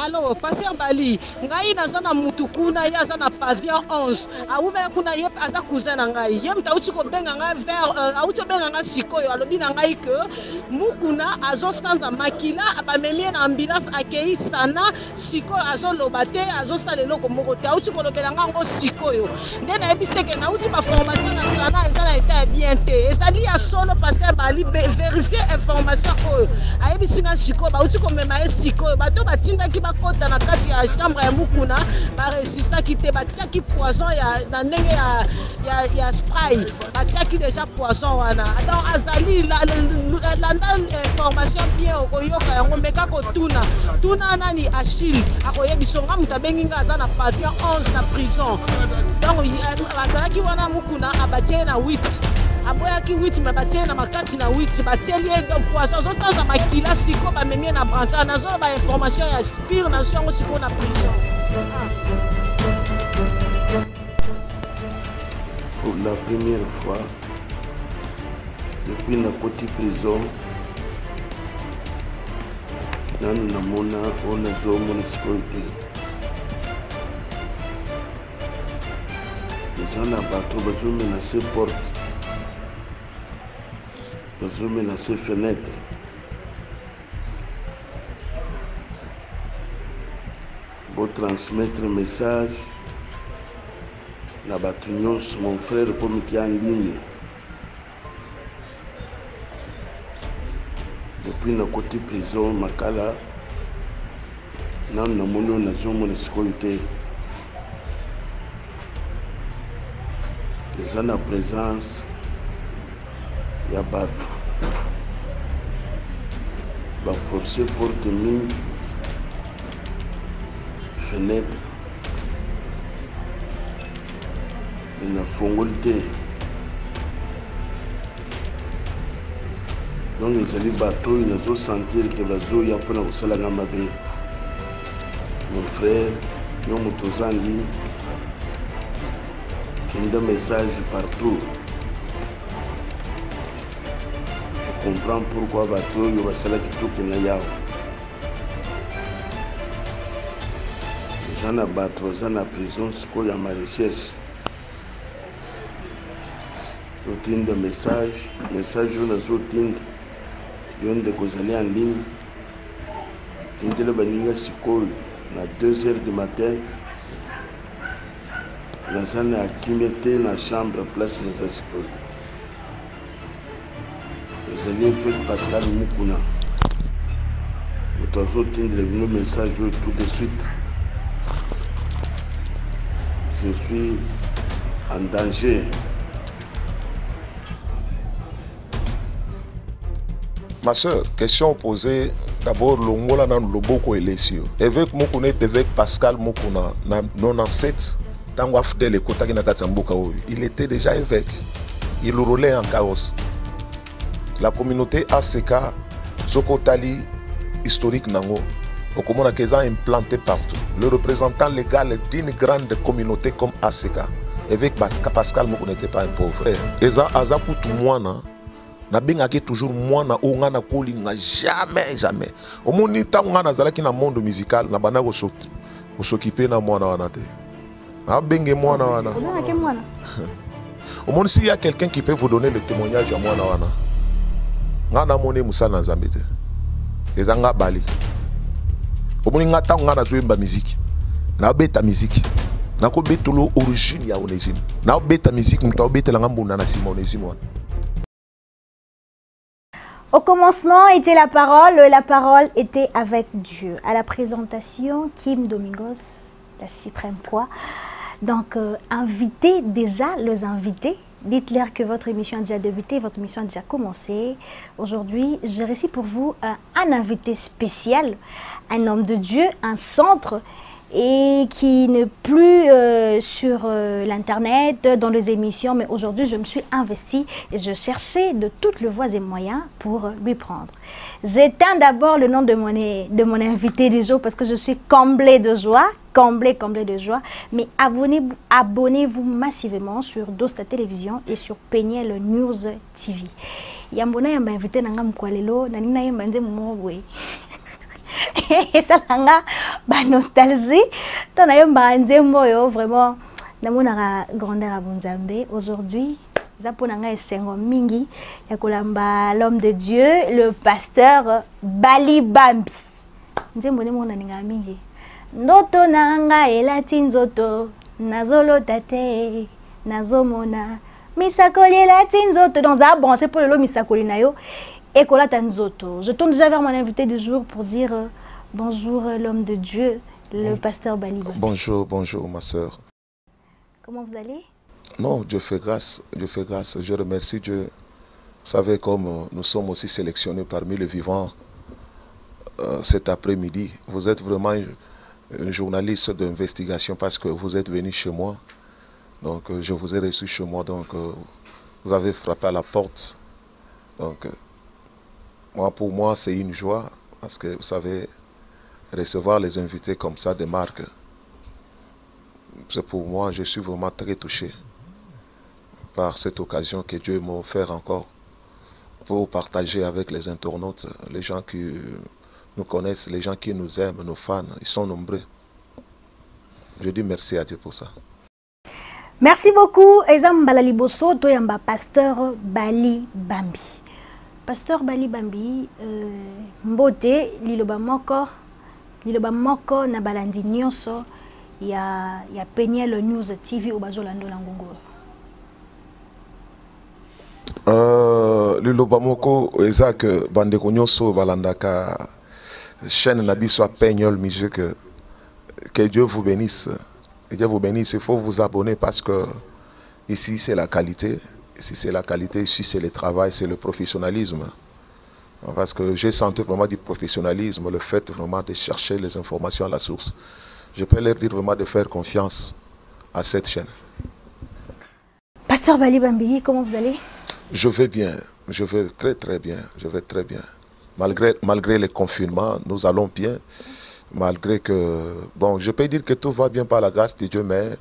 Alors, pasteur Bali, ngai nazana mutukuna ya zana pavillon 11. Awume kuna yep aza cousin na ngai. Yem tauti ko benga ngai vers auto benga ngai sikoyo alobi na ngai que mukuna azo sanza makila abamemie na ambulance akei sana sikoyo azo lobate azo salelo ko moko te auti ko lobela ngai ngo sikoyo. Ndena ebiseke na uti ba formation na sana ezala eta bien te. Ezali ya solo pasteur Bali vérifier information oyo. Ayebisinga sikoyo ba uti ko mema sikoyo bato batinda ki bakota na kati ya chambre ya mukuna ba resista ki te batiaki poison ya na ndenge ya spray batiaki déjà poison wana donc azali la information bien okoyoka yango meka ko tuna nani Achille akoyebisonga mutu abenginga aza na pavillon 11 na prison donc azalaki wana mukuna abatie na 8 aboyaki 8 me batie na makasi na 8 batieli donc poison zosanza makila siko bamemie na branta nazo ba information ya pire nation siko na prison. Pour la première fois depuis la petite prison nanu namona ona zomona sécurité ezana bato bazomenase porte bazomenase fenêtre pour transmettre message na bato nyonso mon frère comme qui en ligne depuis na côté prison makala nanu namoni nazomona sécurité eza na présence ya bato baforce porte mingi fenêtre inafungoli te donc ezali bato oyo nazosentir ke bazoya mpona kosalanga mabe. Mon frère yo moto oza ligne kenda message partout comprend pourquoi bato oyo basalaki tokenda yawo eza na bato baza na prison sikoyo ya marecherche zotinda message oyo nazotinda yo ndeko ozali en ligne tindela baninga sikoyo na 2h du matin naza na akime te na chambre place naza sikoyo ezali avec Pascal Mukuna moto azotindela bino message oyo tout de suite. Je suis en danger. Ma soeur, question posée d'abord Longola dans Loboko et Lesio. Évêque Mukuna est évêque Pascal Mukuna, non en 7, tango afdele kotaki na Katambuka, il était déjà évêque. Il roulait en carrosse. La communauté ACK, Sokotali historique nango, Okomona Keza implanté partout. Le représentant légal d'une grande communauté comme ACK, évêque Pascal Mukuna n'était pas un pauvre. Eza Azakutu Mwana, na bengaki toujours Mwana o ngana kolinga jamais. Omoni tango ngana zalaki na monde musical na bana s'occuper na Mwana wana te. Na benge Mwana wana. Omoni s'il y a quelqu'un qui peut vous donner le témoignage à Mwana wana. Ngana mone musala nzambe te. Ezanga bali. Omoni ngata ngana zoyemba musique. Na beta musique. Na ko betolo origine ya Onésime. Na beta musique mto betela ngambunda na sima Onésime wana. Au commencement était la parole était avec Dieu. À la présentation, Kim Domingos, la suprême poids. Donc, invitez déjà les invités. Dites-leur que votre émission a déjà débuté, votre émission a déjà commencé. Aujourd'hui, j'ai reçu pour vous un invité spécial, un homme de Dieu, un centre, et qui n'est plus sur l'internet, dans les émissions, mais aujourd'hui je me suis investie et je cherchais de toutes les voies et moyens pour lui prendre. J'éteins d'abord le nom de mon invité du jour parce que je suis comblée de joie, comblée de joie, mais abonnez-vous massivement sur Dosta Télévision et sur Peniel News TV. Yambona yamba invité nanga mkwalelo na nina yamba nze mumogwe. Et ça la nostalgie. Ton ayom ba nzembo yo vraiment na mona grandeur abunzambe aujourd'hui. Zaponanga esengo mingi ya kolamba l'homme de Dieu, le pasteur Bali Bambi. Nzembo ne mona ninga mingi. Ndoto nanga elati nzoto nazolo tate nazomona misakoli elati nzoto dans un branché pour le misakoli na yo et kolata nzoto. Je tourne déjà vers mon invité du jour pour dire bonjour l'homme de Dieu, le pasteur Bali Bambi. Bonjour, bonjour ma sœur. Comment vous allez? Non, Dieu fait grâce, je remercie Dieu. Vous savez, comme nous sommes aussi sélectionnés parmi les vivants cet après-midi, vous êtes vraiment un journaliste d'investigation parce que vous êtes venu chez moi. Donc, je vous ai reçu chez moi, donc vous avez frappé à la porte. Donc, pour moi, c'est une joie parce que, vous savez, recevoir les invités comme ça des marques, c'est pour moi, je suis vraiment très touché par cette occasion que Dieu m'a offert encore pour partager avec les internautes, les gens qui nous connaissent, les gens qui nous aiment, nos fans, ils sont nombreux. Je dis merci à Dieu pour ça. Merci beaucoup. Ezam Balaliboso, Toyamba, pasteur Bali Bambi. Pasteur Bali Bambi, Mbote, Liloba Moko, Nabalandi Nyonso, il y a Peniel News TV au Bazolando Langongo. Liloba Moko, Ezak Bandeko Nyonso Balandaka, chaîne Nabiso Peniel Musique, que Dieu vous bénisse. Que Dieu vous bénisse. Il faut vous abonner parce que ici c'est la qualité. Ici c'est la qualité, ici c'est le travail, c'est le professionnalisme. Parce que j'ai senti vraiment du professionnalisme, le fait vraiment de chercher les informations à la source. Je peux leur dire vraiment de faire confiance à cette chaîne. Pasteur Bali Bambi, comment vous allez? Je vais bien, je vais très bien, je vais très bien. Malgré les confinements, nous allons bien. Malgré que, bon, je peux dire que tout va bien par la grâce de Dieu, mais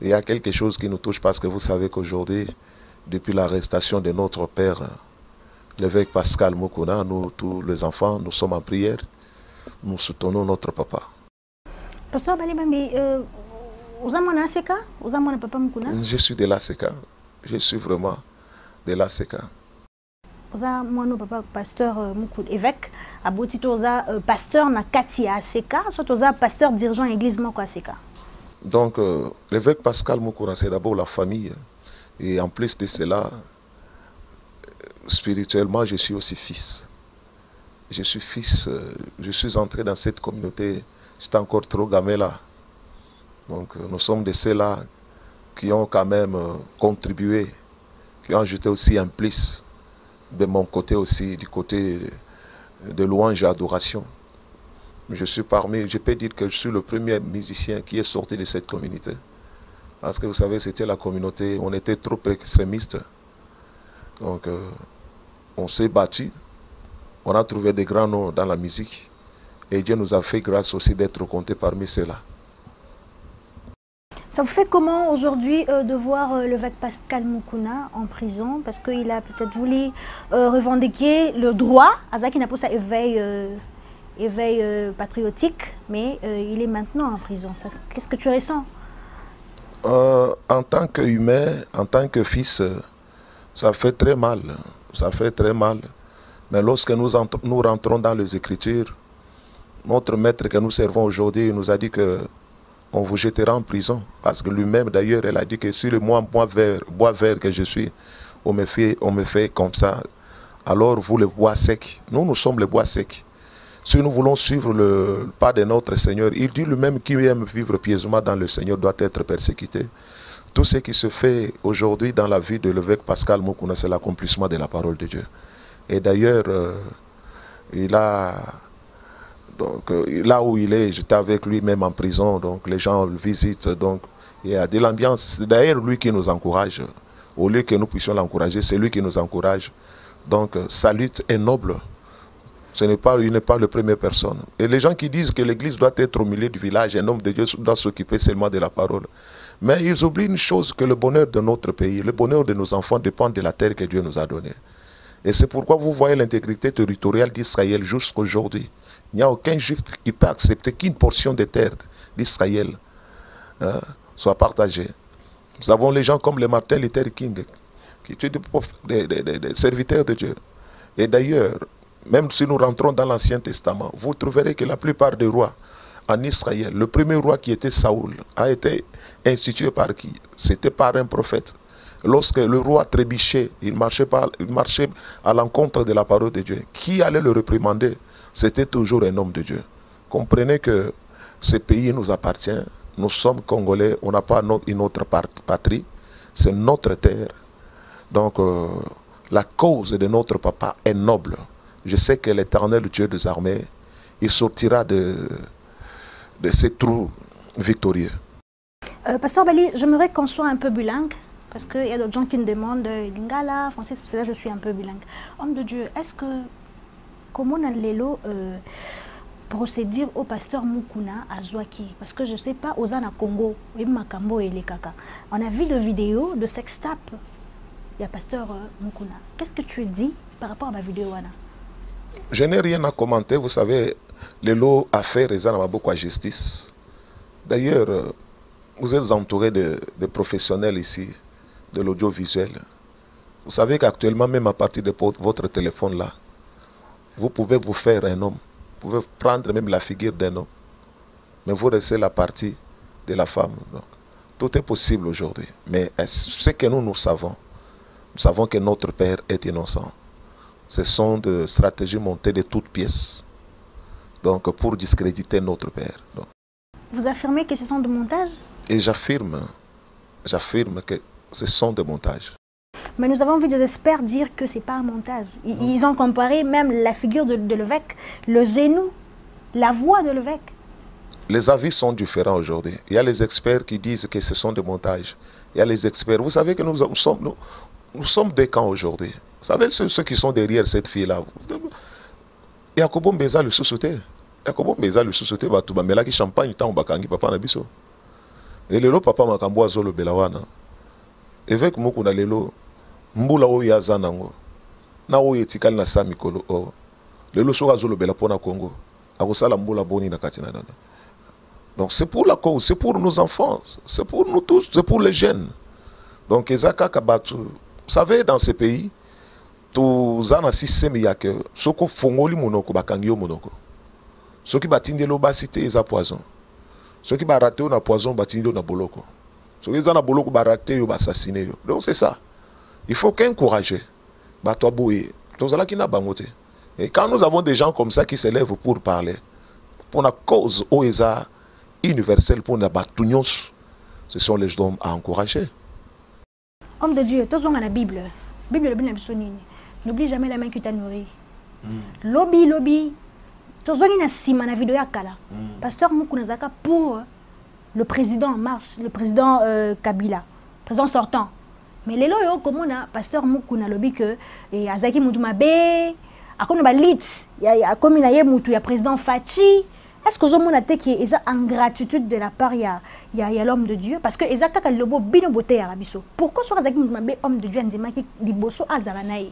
il y a quelque chose qui nous touche parce que vous savez qu'aujourd'hui, depuis l'arrestation de notre père, l'évêque Pascal Mukuna, nous, tous les enfants, nous sommes en prière, nous soutenons notre papa. Pasteur Bali Bambi, vous avez mon ACK? Vous avez mon papa Mukuna? Je suis de l'ACK, je suis vraiment de l'ACK. Vous avez mon papa pasteur Mukuna, évêque, abotito za pasteur na kati ya ACK, soit vous avez pasteur dirigeant église moko ACK. Donc l'évêque Pascal Mukuna, c'est d'abord la famille. Et en plus de cela, spirituellement, je suis aussi fils. Je suis fils, je suis entré dans cette communauté, j'étais encore trop gamin là. Donc nous sommes de ceux-là qui ont quand même contribué, qui ont ajouté aussi un plus de mon côté aussi, du côté de louange et adoration. Je suis parmi, je peux dire que je suis le premier musicien qui est sorti de cette communauté. Parce que vous savez, c'était la communauté, on était trop extrémistes. Donc, on s'est battu. On a trouvé des grands noms dans la musique. Et Dieu nous a fait grâce aussi d'être comptés parmi ceux-là. Ça vous fait comment aujourd'hui de voir l'évêque Pascal Mukuna en prison? Parce qu'il a peut-être voulu revendiquer le droit, à ça qu'il n'a pas ça éveil patriotique, mais il est maintenant en prison. Qu'est-ce que tu ressens? En tant qu'humain, en tant que fils, ça fait très mal. Ça fait très mal. Mais lorsque nous rentrons dans les Écritures, notre maître que nous servons aujourd'hui nous a dit qu'on vous jettera en prison. Parce que lui-même, d'ailleurs, il a dit que sur le bois vert que je suis, on me fait comme ça. Alors vous, le bois sec, nous sommes le bois sec. Si nous voulons suivre le pas de notre Seigneur, il dit lui-même qui aime vivre pieusement dans le Seigneur doit être persécuté. Tout ce qui se fait aujourd'hui dans la vie de l'évêque Pascal Mukuna, c'est l'accomplissement de la parole de Dieu. Et d'ailleurs, donc, là où il est, j'étais avec lui même en prison, donc les gens le visitent, donc il y a de l'ambiance. C'est d'ailleurs lui qui nous encourage. Au lieu que nous puissions l'encourager, c'est lui qui nous encourage. Donc sa lutte est noble. Il n'est pas la première personne. Et les gens qui disent que l'église doit être au milieu du village, un homme de Dieu doit s'occuper seulement de la parole. Mais ils oublient une chose, que le bonheur de notre pays, le bonheur de nos enfants dépend de la terre que Dieu nous a donnée. Et c'est pourquoi vous voyez l'intégrité territoriale d'Israël jusqu'à aujourd'hui. Il n'y a aucun juif qui peut accepter qu'une portion des terres d'Israël soit partagée. Nous avons les gens comme les Martin Luther King, qui étaient des serviteurs de Dieu. Et d'ailleurs, même si nous rentrons dans l'Ancien Testament, vous trouverez que la plupart des rois en Israël, le premier roi qui était Saoul, a été institué par qui? C'était par un prophète. Lorsque le roi trébuchait, il marchait à l'encontre de la parole de Dieu. Qui allait le réprimander? C'était toujours un homme de Dieu. Comprenez que ce pays nous appartient. Nous sommes Congolais, on n'a pas une autre patrie. C'est notre terre. Donc, la cause de notre papa est noble. Je sais que l'Éternel Dieu des armées, il sortira de ces trous victorieux. Pasteur Bali, j'aimerais qu'on soit un peu bilingue. Parce qu'il y a d'autres gens qui me demandent Lingala, français, c'est là je suis un peu bilingue. Homme de Dieu, est-ce que, comment on a l'élo procéder au pasteur Mukuna à Zouaki? Parce que je ne sais pas, aux Zana Congo, Makambo et les Kaka. On a vu des vidéos de sextape. Il y a pasteur Mukuna. Qu'est-ce que tu dis par rapport à ma vidéo, Anna? Je n'ai rien à commenter. Vous savez, l'élo a fait raison à beaucoup à justice. D'ailleurs, vous êtes entouré de professionnels ici, de l'audiovisuel. Vous savez qu'actuellement, même à partir de votre téléphone là, vous pouvez vous faire un homme. Vous pouvez prendre même la figure d'un homme. Mais vous restez la partie de la femme. Donc, tout est possible aujourd'hui. Mais ce que nous savons que notre Père est innocent. Ce sont des stratégies montées de toutes pièces. Donc, pour discréditer notre Père. Donc. Vous affirmez que ce sont des montages? Et j'affirme que ce sont des montages. Mais nous avons vu des experts dire que ce n'est pas un montage. Ils ont comparé même la figure de l'évêque, le genou, la voix de l'évêque. Les avis sont différents aujourd'hui. Il y a les experts qui disent que ce sont des montages. Il y a les experts. Vous savez que nous sommes des camps aujourd'hui. Vous savez ceux qui sont derrière cette fille-là. Yakobo Mbeza le sous-sauté. Yakobo Mbeza le sous-sauté. Mais là, qui champagne, tant bakangi papa nabiso. Et le papa makambo azolo belawana. Évêque moko na lelo mbula o yaza nango. Na o yetikali na sa mikolo o. Lelo soka azolo bela pona Congo. Akosala mbula boni na katina nana. Donc c'est pour la cause, c'est pour nos enfants, c'est pour nous tous, c'est pour les jeunes. Donc ezaka kabatu. Vous savez dans ces pays tous ana système ya que soko fongoli monoko bakangio monoko. Soki batindelo basité eza poison. Ceux qui ont raté na poison, batindo na boloko. Ceux qui ont na boloko ba raté yo ba assassiné yo. Donc c'est ça. Il faut qu'encourager. Ba toi boye. Tous là qui na bangote. Et quand nous avons des gens comme ça qui s'élèvent pour parler, pour la cause OESA universelle pour la batunios, ce sont les hommes à encourager. Homme de Dieu, tous on a la Bible. Bible le bien sonine. N'oublie jamais la main qui t'a nourri. Lobby. Tozoni na sima na vidéo ya kala. Pasteur Mukuna zaka pour le président en marche, le président Kabila, président sortant. Mais lelo yo comment na pasteur Mukuna lobi que et azaki mutu mabe, akona ba lit, ya comme na ye mutu ya président Fachi. Est-ce que zomona te ki eza ingratitude de la part ya l'homme de Dieu parce que ezaka ka lobo bino boté ya biso. Pourquoi so azaki mutu mabe homme de Dieu andima ki liboso azala na ye?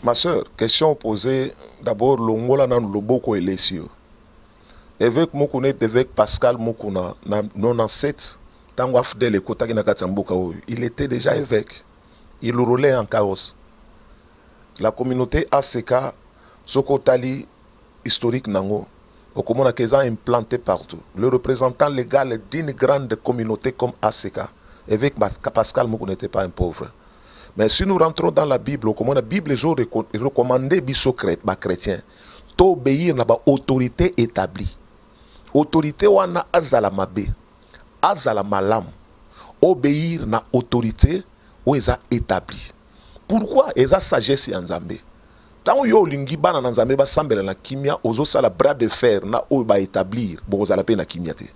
Ma soeur, question posée, d'abord, l'ongola nan loboko elesio. Évêque Mukuna, évêque Pascal Mukuna, non ancêtre, tango afdel et kotaki na katambuka oyo. Il était déjà évêque. Il roulait en chaos. La communauté ACK, Sokotali, historique nango, au commun keza implanté partout. Le représentant légal d'une grande communauté comme ACK, évêque Pascal Mukuna n'était pas un pauvre. Mais si nous rentrons dans la Bible, comme la Bible est recommandé biso chrétien, t'obéir na ba autorité établie. Autorité wana azala mabe, azala malam. Obéir na autorité ou eza établie. Pourquoi eza sagesse en Nzambe? Tant yo lingi bana na Nzambe ba sambela na kimia ozo sala bras de fer na o ba établir bo ozala pe na kimia te.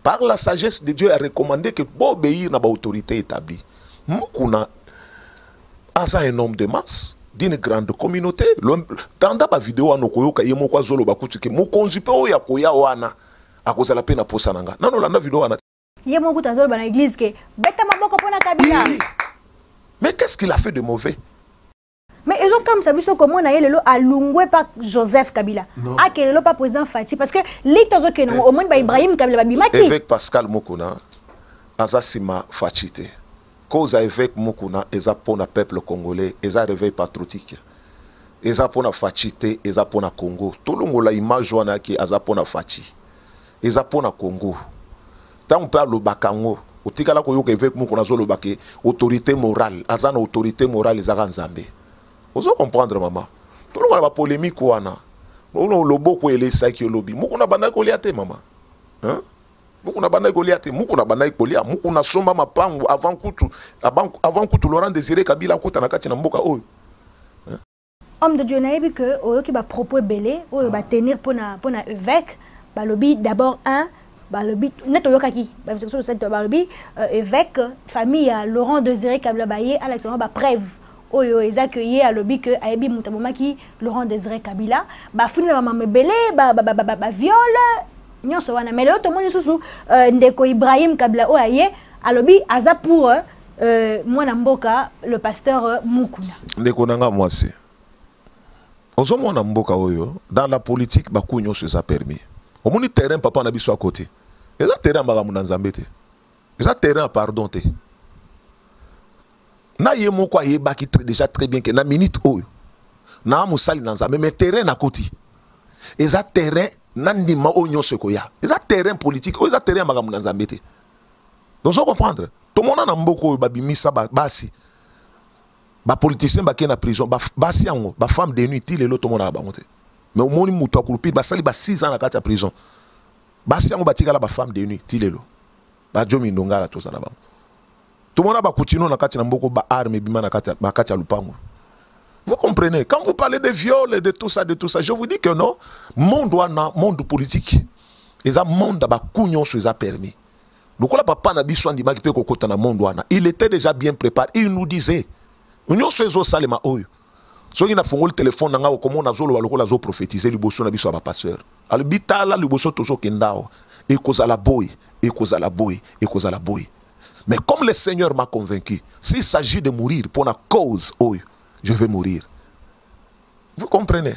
Par la sagesse de Dieu a recommandé que bo obéir na ba autorité établie. Mukuna asa un homme de masse d'une grande communauté. Dans la vidéo à Nokoyoka, il y a un zolo bakuti que mon conjupe o ya koya wana a cause la peine à posananga. Non, la vidéo wana. Il y a beaucoup d'endroits dans l'église que bête ma boko pona Kabila. Mais qu'est-ce qu'il a fait de mauvais? Mais ils ont comme ça, comment on a eu alungwe par Joseph Kabila. Ah, que le pas président Fati. Parce que l'état que au moins Ibrahim Kabila Babimaki. Évêque Pascal Mukuna, Azasima Fachite. Cause évêque Mukuna, eza pour le peuple congolais, eza réveil patriotique. Eza pour la Fachite, eza pour la Congo. Tout le monde la image wana qui eza pour la Fachi. Eza pour la Congo. Tant on parle le Bakango, au tikala ko yoka évêque Mukuna zo le Baké, autorité morale, azana autorité morale eza Nzambe. Vous comprendre maman. Tout le monde a la polémique wana. Le boko ele saki lobby. Mukuna bana ko liate maman. Hein? Mukuna bana ko liate, mukuna bana ko lia, mukuna somba mapango avant kutu Laurent Désiré Kabila kota na kati na mboka oyo. Homme de Dieu naïbi que oyo ki ba propos belé, oyo ba tenir pour na évêque, ba lobby d'abord un balobi neto yokaki ba section de cette balobi évêque famille Laurent Désiré Kabila baye à l'exemple ba preuve oyo ils accueilli à lobby que ayebi mutaboma ki Laurent Désiré Kabila ba funi ba mamebele ba viol nyonso wana mais l'autre monde susu ndeko Ibrahim Kabila o aye à lobby aza pour mwana mboka le pasteur Mukuna ndeko nanga mwasi ozo mwana mboka oyo dans la politique ba kunyo se a permis au moni terrain papa na biso à côté et ça terrain ba muna nzambe te et ça terrain pardon te na ye moko ye baki déjà très bien que na minute oyo na musali na nzambe mais terrain na côté et ça terrain nandima onyo sekoya et ça terrain politique et ça terrain ba muna nzambe te donc on comprendre tout le monde na mboko ba bimisa basi ba politicien ba ke na prison basi yango ba femme de nuit ti lelo tout le monde na bango te mais au moins muto akulupi basali ba 6 ans na kati ya prison basi yango batikala ba femme de nuit ti lelo ba jomi ndongala to sana bango tout le monde ba continuer na kati na mboko ba arme bima na kati ya lupango. Vous comprenez quand vous parlez de viol et de tout ça je vous dis que non monde politique et un monde ba kunyon se a permis donc là papa na biso ndima ki pe kokota na monde wana il était déjà bien préparé il nous disait unyo sezo salema oyo so ina fongoli téléphone nanga ko mona zolo balokola zo prophétiser liboso na biso ba pasteur albitala liboso tozo kendao et kozala boy mais comme le Seigneur m'a convaincu s'il s'agit de mourir pour la cause oyo je vais mourir. Vous comprenez?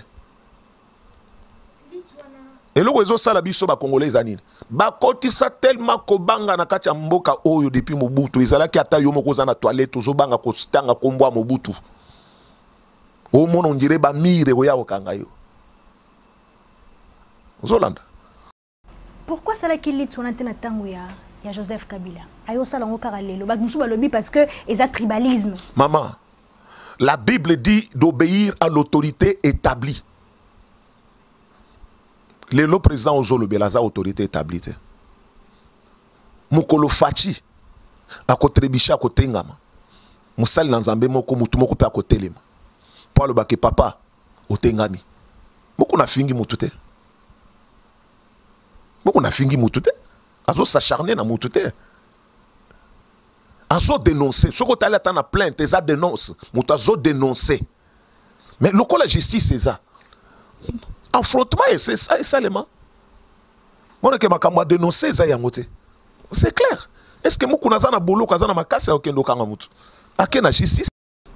Et le réseau sala biso ba congolais anine ba kotisa tellement ko banga na kati ya mboka oyo depuis Mobutu ezala ki ata yo moko za na toilette ozo banga ko stanga kombo Mobutu o mono ndire ba mire ko ya okanga yo Zolanda. Pourquoi ça la kilit son antenne tango ya Joseph Kabila ayo sala ngoka lelo ba musu ba lobi parce que eza tribalisme. Maman, la Bible dit d'obéir à l'autorité établie. Le président Ozolo Belaza autorité établie. Mukolo Fachi a kotribisha kotengama. Musali nanzambe moko mutu moko pe a kotelema. Pour le bake papa otengami. Moko na fingi mutute. Moko na fingi mutute. Azo s'acharner na mutute. Azo dénoncer. Ce que tu as na plainte, ça dénonce. Mutu azo dénoncer. Mais le la justice c'est ça. Affrontement c'est ça et seulement. Mon que ma dénoncer ça yangote. C'est clair. Est-ce que mukuna za na bolo kaza na makasa okendo kanga mutu? Akena justice.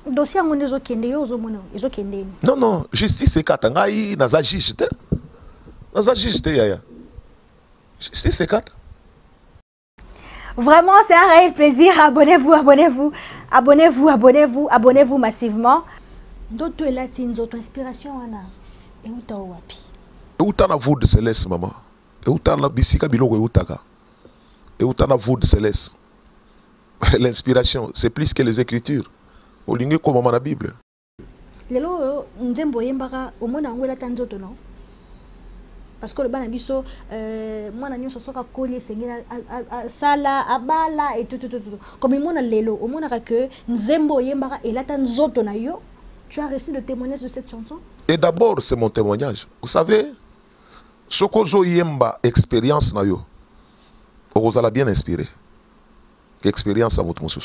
Dossier ngo nezo kende yo zo mona ezo kende. Non, justice c'est katanga i na za juge te. Na za juge te yaya. Justice c'est kat. Vraiment, c'est un réel plaisir. Abonnez-vous massivement. D'autres latines, d'autres inspirations, Anna. Et où t'as wapi? Et où t'as la voix de céleste, maman? Et où t'as la bisika biloko et où t'as? Et où t'as la voix de céleste? L'inspiration, c'est plus que les écritures. Au ligne comme dans la Bible. Lelo, nzembo yembaka, au moins on la tanzoto non? Parce que le banabiso, moi na nyonso soka koli sengela sala abala et tout. Comme moi na lelo, au moins que nzembo yembaka et la tanzoto na yo. Tu as reçu le témoignage de cette chanson? Et d'abord, c'est mon témoignage. Vous savez, ce que j'ai yemba expérience na yo, vous allez bien inspiré. Expérience à votre monsieur.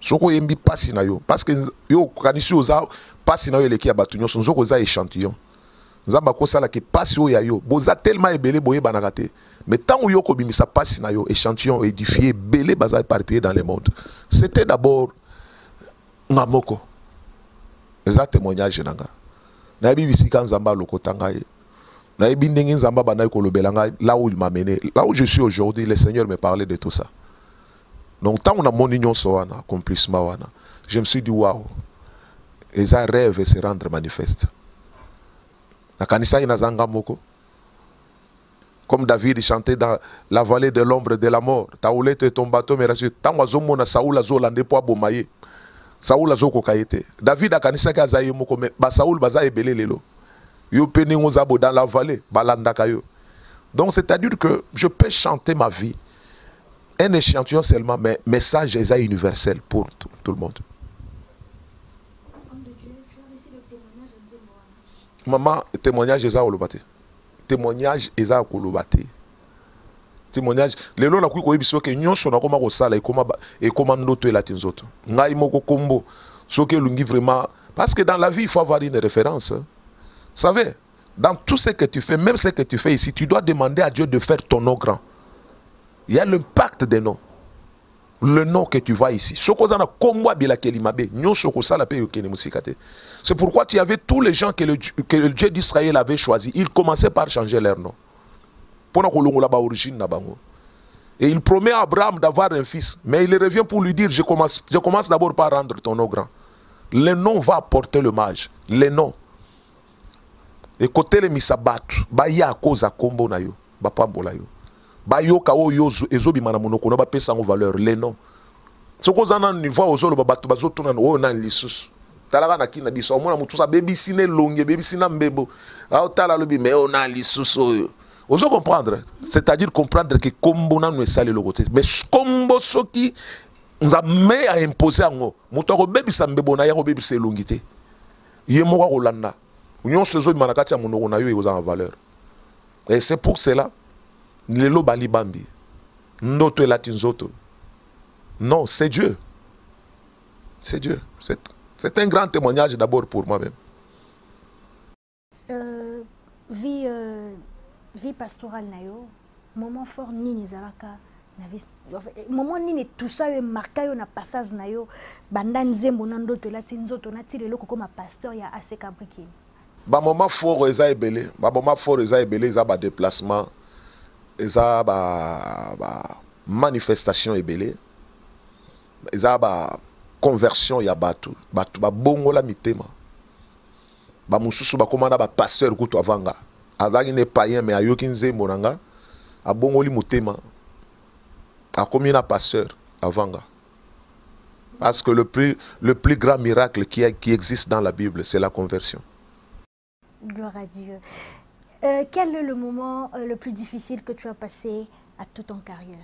Ce que yembi passe na yo, parce que yo kanisi oza passe na yo leki ya batunyo, son zoko za échantillon. Nzamba ko sala ke passe yo ya yo, boza tellement ebele boye banakate. Mais tant que yo ko bimisa passe na yo, échantillon édifié, belé baza éparpillé dans le monde. C'était d'abord ngamoko. eza témoignage nanga nayebi bisika nzamba lokotanga ye nayebi ndenge nzamba banayi kolobela ngai là où il m'a mené, là où je suis aujourd'hui. Le Seigneur me parlait de tout ça. Donc tant on a mon union wana accomplissement wana, je me suis dit waouh, eza rêve et se rendre manifeste na kanisa ina zanga moko. Comme David chantait dans la vallée de l'ombre de la mort, taoulette et ton bateau me rassure. Tant que Zomona Saoul Azolande po abomaye. Saoul Azoko kayete. David a kanisa ka zaye moko me ba Saoul baza ebele lelo. Yo peni ngozabo dans la vallée, balanda kayo. Donc c'est-à-dire que je peux chanter ma vie. Un échantillon seulement, mais message est universel pour tout le monde. Homme de Dieu, tu as reçu le témoignage de Nzembo. Maman, témoignage est olobate. Témoignage eza kolobate. Témoignage lelo na kuiko yebiso ke nyonso na koma ko sala e koma ndoto ela tinzoto. Ngai moko kombo soki lungi vraiment parce que dans la vie il faut avoir une référence. Vous savez, dans tout ce que tu fais, même ce que tu fais ici, tu dois demander à Dieu de faire ton nom grand. Il y a l'impact des noms. Le nom que tu vois ici. C'est pourquoi tu avais tous les gens que le Dieu d'Israël avait choisi. Ils commençaient par changer leur nom. Et il promet à Abraham d'avoir un fils. Mais il revient pour lui dire, je commence d'abord par rendre ton nom grand. Le nom va apporter le mage. Le nom. Et côté les misabatu, baya à cause à combo na yo, bapambola yo. Bayo kao yo ezobi mana monoko no ba pesa ngo valeur les noms. Ce qu'on a un niveau aux autres babatu bazoto na o na lisus. Talaga na kina biso mona mutu sa baby sine longue baby sina mbebo. A tala lobi mais on a lisus oyo. Ozo comprendre, c'est-à-dire comprendre que combo na no sale logote. Mais combo soki nza me a imposer ngo. Mutu ko baby sa mbebo na ya ko baby se longité. Yemo ko landa. Union sezo manakati ya monoko na yo e en valeur. Et c'est pour cela Lelo Bali Bambi. Noto et Latinzoto. Non, c'est Dieu. C'est Dieu. C'est un grand témoignage d'abord pour moi-même. Vie pastorale nayo, moment fort nini zalaka, moment nini tout ça est marqué na passage nayo, banda nzembo na ndoto Latinzoto na ti lelo comme pasteur ya AC Kabriki. Ba moment fort eza ebele, ba moment fort eza ebele eza ba déplacement. Eza ba manifestation ebele. Eza ba conversion ya batu ba bongo la mitema. Ba mususu ba komanda ba pasteur kutu avanga. Azaki ne païen mais ayoki nzembo nanga. A bongo li mutema. A komi na pasteur avanga. Parce que le plus grand miracle qui existe dans la Bible, c'est la conversion. Gloire à Dieu. Quel est le moment le plus difficile que tu as passé à toute ton carrière?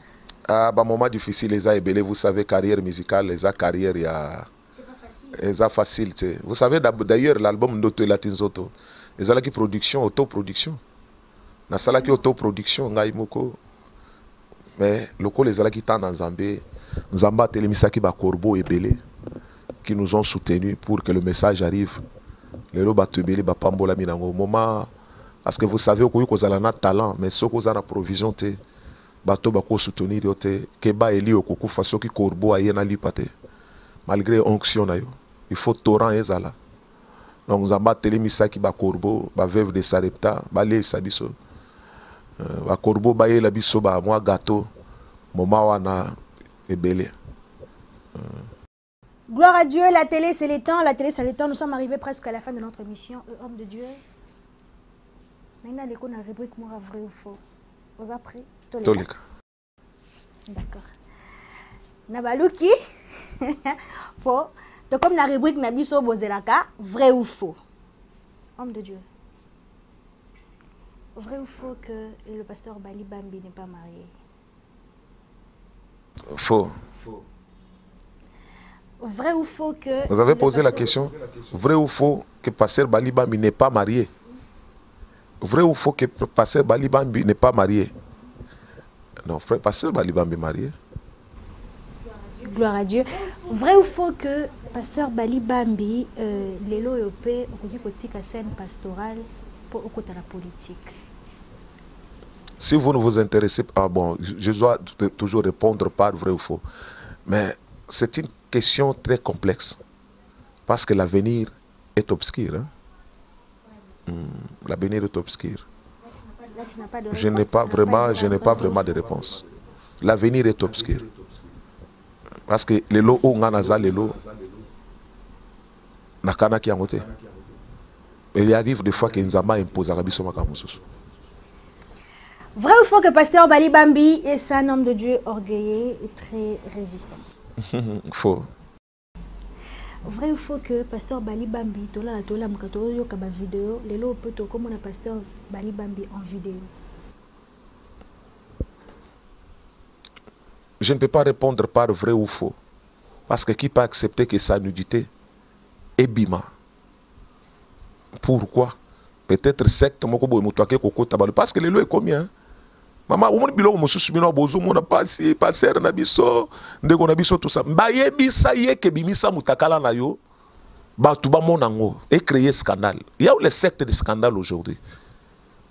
Ah, bah, moment difficile, les a vous savez, carrière musicale, les a carrière, il y a... C'est pas facile. Les a facile, tu sais. Vous savez, d'ailleurs, l'album d'Auto Latinzoto, les a qui production, autoproduction. Na sala qui autoproduction, ngaimoko. Mais, loko les a qui tant en Zambé, Nzamba, Télémisaki, Corbeau et Belé, qui nous ont soutenus pour que le message arrive. Les loba tebele ba pambola minango moment parce que vous savez que vous avez un talent mais ce que vous avez une provision te bato ba ko soutenir yote ke ba eli okuku faso ki corbeau aye na lipate malgré onction na yo il faut torrent ezala donc zamba telemisa ki ba corbeau ba veuve de Sarepta ba le sabiso ba corbeau ba ye la biso ba moi gâteau moment wana ebele. Gloire à Dieu, la télé c'est le temps, nous sommes arrivés presque à la fin de notre émission. Homme de Dieu, maintenant on a la rubrique moi vrai ou faux. Vous avez pris tous les cas. D'accord. Nabaluki, pour comme la rubrique Nabiso Bozelaka, vrai ou faux. Homme de Dieu, vrai ou faux que le pasteur Bali Bambi n'est pas marié? Faux. Vrai ou faux que... Vous avez posé la question. Vrai ou faux que pasteur Bali Bambi n'est pas marié? Vrai ou faux que pasteur Bali Bambi n'est pas marié? Non, frère, pasteur Bali Bambi est marié. Gloire à Dieu. Vrai ou faux que pasteur Bali Bambi, lelo yope, okotika scène pastorale pour la politique? Si vous ne vous intéressez pas, bon, je dois toujours répondre par vrai ou faux. Mais c'est une question très complexe. Parce que l'avenir est obscure. Hein? L'avenir est obscur. Je n'ai pas vraiment de réponse. L'avenir est obscur. Parce que les lots où on a les lots, nakana qui a noté. Il arrive des fois que Nzamba impose à la biso makamususu. Vrai ou faux que pasteur Bali Bambi est un homme de Dieu orgueilleux et très résistant? Faux. Vrai ou faux que pasteur Bali Bambi, tola mkato yo kaba vidéo, les lots peut comme on a pasteur Bali Bambi en vidéo? Je ne peux pas répondre par vrai ou faux. Parce que qui peut accepter que sa nudité est bima? Pourquoi? Peut-être secte parce que les lois est combien? Maman, on m'a dit que je suis passé, passer na biso, ndeko na biso tout ça. Baye bisa ye ke bimisa mutakala na yo, ba tuba monango et créer scandale. Il y a les sectes de scandale aujourd'hui.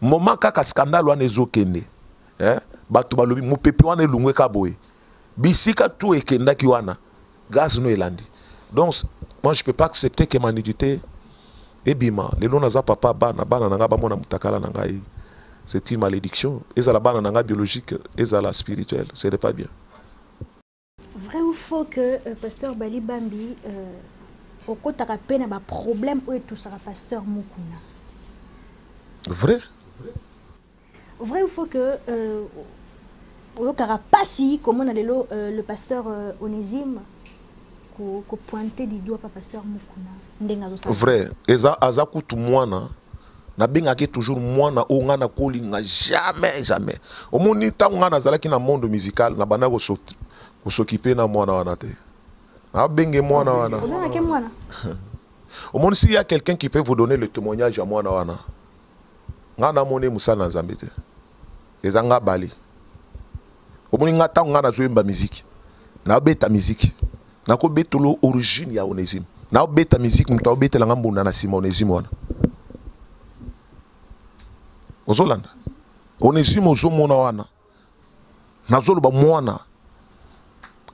Moment kaka scandale wana ezokende. Ba tuba lobi mu pepe wana elungwe ka boye. Bisika tout ekenda ki wana. Gaz no elandi. Donc moi je peux pas accepter que ma nudité est bima. Les lois naza papa bana nanga ba mona mutakala nanga. C'est une malédiction. Et ça la banane biologique, et ça la spirituelle. Ce n'est pas bien. Vrai ou faux que pasteur Bali Bambi au côté de peine a problème où tout ça pasteur Mukuna? Vrai. Vrai ou faux que au Carapassi, comme on a le pasteur Onésime qu'on pointait du doigt par pasteur Mukuna? Vrai. Et ça azakutu mwana. Na bengaki toujours moi na o ngana kolinga jamais. Au moni ta ngana zalaki na monde musical na bana ko s'occuper na mwana wana te. Na benge mwana wana. Au moni s'il y a quelqu'un qui peut vous donner le témoignage à mwana wana. Ngana moni musala na Zambie te. Ezanga bali. Au moni ngata ngana zoemba musique. Na beta musique. Na ko betolo origine ya Onésime. Na beta musique mto betela ngambunda na Simon Onésime wana. Ozolanda. Onésime ozomona wana. Nazoloba mwana.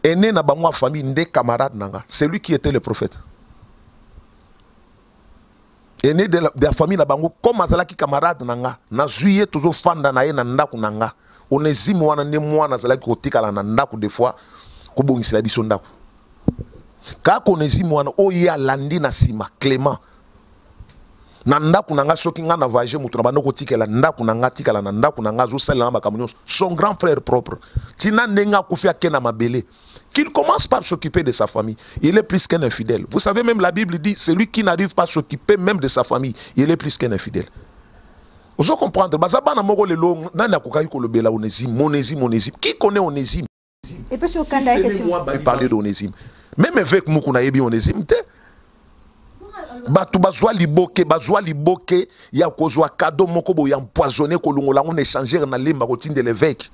Aîné na bangwa famille ndé camarade nanga. C'est lui qui était le prophète. Aîné de la famille na bango comme azalaki camarade nanga. Na zuye tozo fanda na ye na ndaku nanga. Onésime wana ne mwana azalaki kotikala na ndaku des fois ko bongisela biso ndaku. Kaka Onésime wana oye alandi na sima Clément. Na ndaku nanga soki nga na voyager mutu na bandoko tikela ndaku nanga tikala na ndaku nanga zo sala na bakamunyo son grand frère propre tina nenga kufia kena mabele qu'il commence par s'occuper de sa famille. Il est plus qu'un infidèle. Vous savez même la Bible dit celui qui n'arrive pas à s'occuper même de sa famille, il est plus qu'un infidèle. Vous allez comprendre bazabana moko lelo nana kokai ko lobela Onésime. Qui connaît Onésime? Et puis sur Kanda question. Parler d'Onésime. Même avec Mukuna yebi Onésime te. Batu bazwa liboke ya kozwa cadeau moko bo ya empoisonné ko longola on échanger na limba ko tinde l'évêque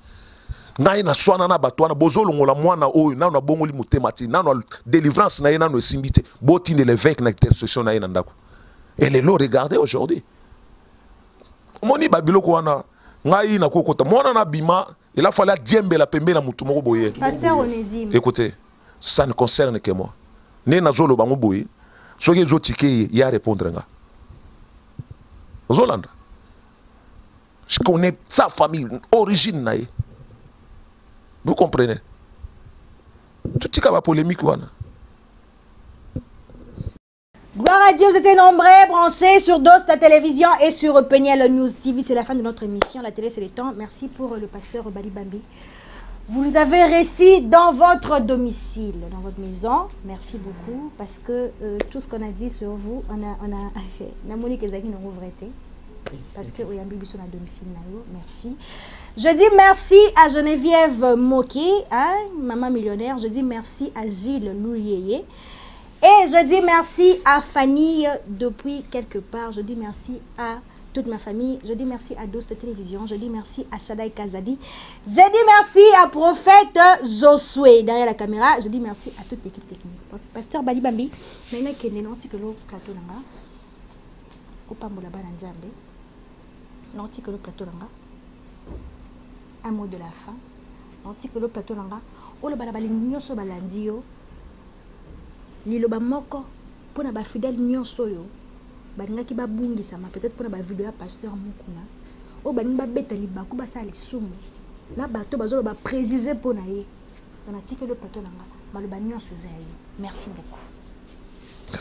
ngai na swana na bato na bozo longola mwana oyo na bongoli mutemati na délivrance na ye na no simbite bo tinde l'évêque na intercession na ye na ndako et les lots regardez aujourd'hui moni babiloko wana ngai na kokota mwana na bima il a fallu diembe la pembe na mutu moko boye. Pasteur Onésime, écoutez, ça ne concerne que moi ne nazolo bango boye. Ce qui est il y a répondre. Zolanda. Je connais sa famille, origine. Vous comprenez? Tout ce qui est polémique. Gloire à Dieu, vous étiez nombreux, branchés sur Dosta Télévision et sur Peniel News TV. C'est la fin de notre émission. La télé, c'est le temps. Merci pour le pasteur Bali Bambi. Vous nous avez réussi dans votre domicile, dans votre maison. Merci beaucoup parce que tout ce qu'on a dit sur vous, on a Monique Ezaki nous revraité parce que Oyambi Bisson à domicile. Merci. Je dis merci à Geneviève Moki, hein, maman millionnaire. Je dis merci à Gilles Louyeye. Et je dis merci à Fanny depuis quelque part. Je dis merci à toute ma famille, je dis merci à Dosta Télévision, je dis merci à Shadai Kazadi, je dis merci à Prophète Josué derrière la caméra, je dis merci à toute l'équipe technique. Pasteur Bali Bambi, maintenant qu'il est nanti que le plateau nanga, kopambola bana nzambe, nanti que le plateau nanga, un mot de la fin, nanti que le plateau nanga, o le balabali nyoso balandio, liloba moko, pona ba fidèle nyoso yo. balingaki babungisama peut-être mpona bavideo ya pasteur mokuna oyo balingi babeta libaku basala lisumu na bato bazoloba bapréjugé mpo na ye banatikeli yo plateau na nga maloba nyonso eza ya ye. Merci beaucoup.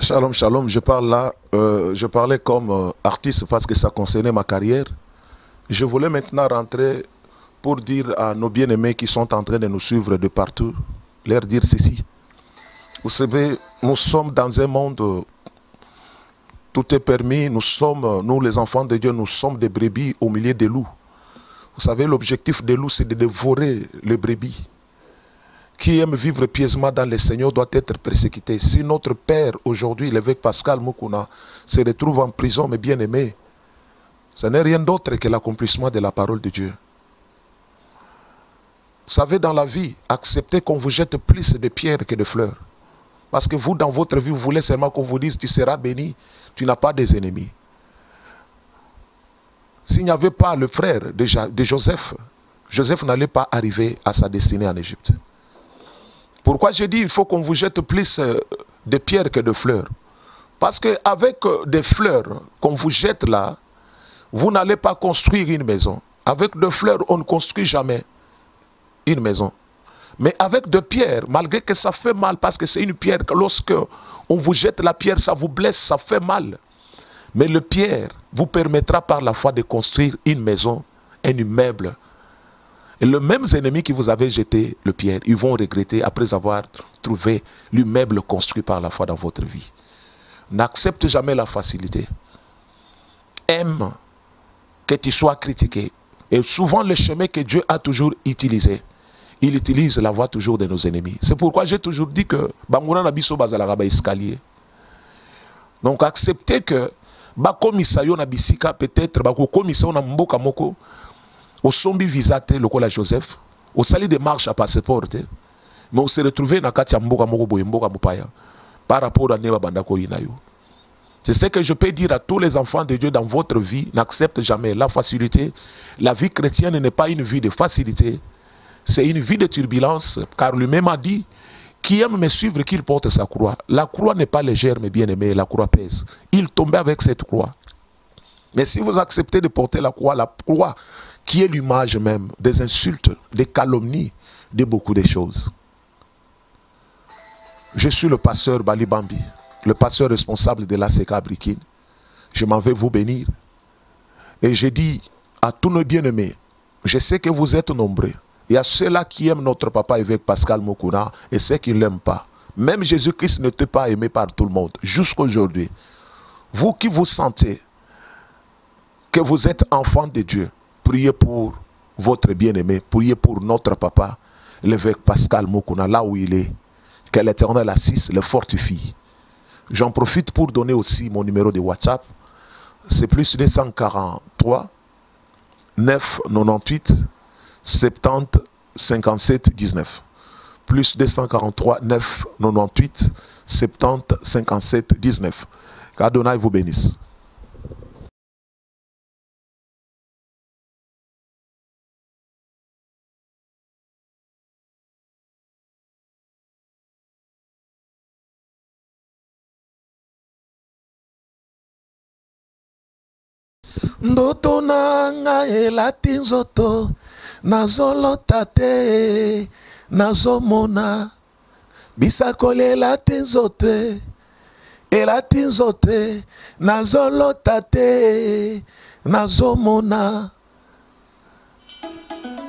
Shalom, shalom. Je parle là, je parlais comme artiste parce que ça concernait ma carrière. Je voulais maintenant rentrer pour dire à nos bien-aimés qui sont en train de nous suivre de partout, leur dire ceci. Vous savez, nous sommes dans un monde, tout est permis, nous les enfants de Dieu, nous sommes des brebis au milieu des loups. Vous savez, l'objectif des loups, c'est de dévorer les brebis. Qui aime vivre pieusement dans le Seigneur doit être persécuté. Si notre père, aujourd'hui, l'évêque Pascal Mukuna, se retrouve en prison, mes bien-aimés, ce n'est rien d'autre que l'accomplissement de la parole de Dieu. Vous savez, dans la vie, acceptez qu'on vous jette plus de pierres que de fleurs. Parce que vous, dans votre vie, vous voulez seulement qu'on vous dise, tu seras béni, tu n'as pas des ennemis. S'il n'y avait pas le frère de Joseph, Joseph n'allait pas arriver à sa destinée en Égypte. Pourquoi je dis il faut qu'on vous jette plus de pierres que de fleurs? Parce qu'avec des fleurs qu'on vous jette là, vous n'allez pas construire une maison. Avec des fleurs, on ne construit jamais une maison. Mais avec des pierres, malgré que ça fait mal, parce que c'est une pierre, que lorsque on vous jette la pierre, ça vous blesse, ça fait mal. Mais le pierre vous permettra par la foi de construire une maison, un immeuble. Et les mêmes ennemis qui vous avaient jeté le pierre, ils vont regretter après avoir trouvé l'immeuble construit par la foi dans votre vie. N'accepte jamais la facilité. Aime que tu sois critiqué. Et souvent le chemin que Dieu a toujours utilisé, il utilise la voie toujours de nos ennemis. C'est pourquoi j'ai toujours dit que Bangouna Nabiso Bazalaraba escalier. Donc acceptez que Bakomisayo Nabisika peut-être Bakomisayo Namboka Moko au sombi visate le cola Joseph, au sali de marche à passeport, mais on se retrouve dans Katia Mboka Moko Boyemboka Mupaya par rapport à Neba Bandako Inayo. C'est ce que je peux dire à tous les enfants de Dieu dans votre vie. N'accepte jamais la facilité. La vie chrétienne n'est pas une vie de facilité. C'est une vie de turbulence. Car lui-même a dit, qui aime me suivre, qu'il porte sa croix. La croix n'est pas légère, mes bien-aimés. La croix pèse. Il tombait avec cette croix. Mais si vous acceptez de porter la croix qui est l'image même des insultes, des calomnies, de beaucoup de choses. Je suis le pasteur Bali Bambi, le pasteur responsable de l'ACK Abrikine. Je m'en vais vous bénir. Et je dis à tous nos bien-aimés, je sais que vous êtes nombreux. Il y a ceux-là qui aiment notre papa évêque Pascal Mokuna et ceux qui ne l'aiment pas. Même Jésus-Christ n'était pas aimé par tout le monde, jusqu'à aujourd'hui. Vous qui vous sentez que vous êtes enfant de Dieu, priez pour votre bien-aimé, priez pour notre papa, l'évêque Pascal Mokuna, là où il est. Que l'Éternel assiste, le fortifie. J'en profite pour donner aussi mon numéro de WhatsApp. C'est plus 243 998 70 57 19. Plus 243 998 70 57 19. Qu'Adonai vous bénisse. Ndoto nanga elati nzoto nazolota te nazomona bisakole elati nzoto nazolota te nazomona.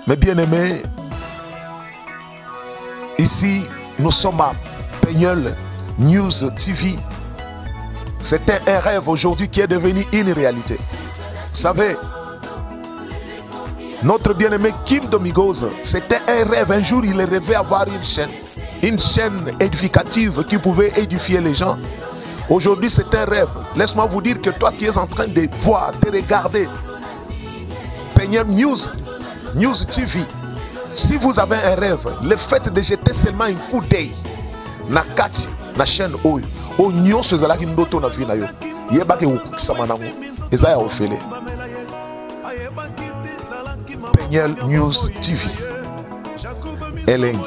Mes bien-aimés, ici nous sommes à Peignol News TV. C'était un rêve aujourd'hui qui est devenu une réalité. Vous savez, notre bien-aimé Kim Domingos, c'était un rêve. Un jour, il rêvait avoir une chaîne édificative qui pouvait édifier les gens. Aujourd'hui, c'est un rêve. Laisse-moi vous dire que toi qui es en train de voir, de regarder Peignol News TV, si vous avez un rêve, le fait de jeter seulement un coup d'œil na kati na chaîne oyo onyo sezalaki ndoto na vie na yo yebake ukisama nango ezaya ofele. Peignol News TV elengi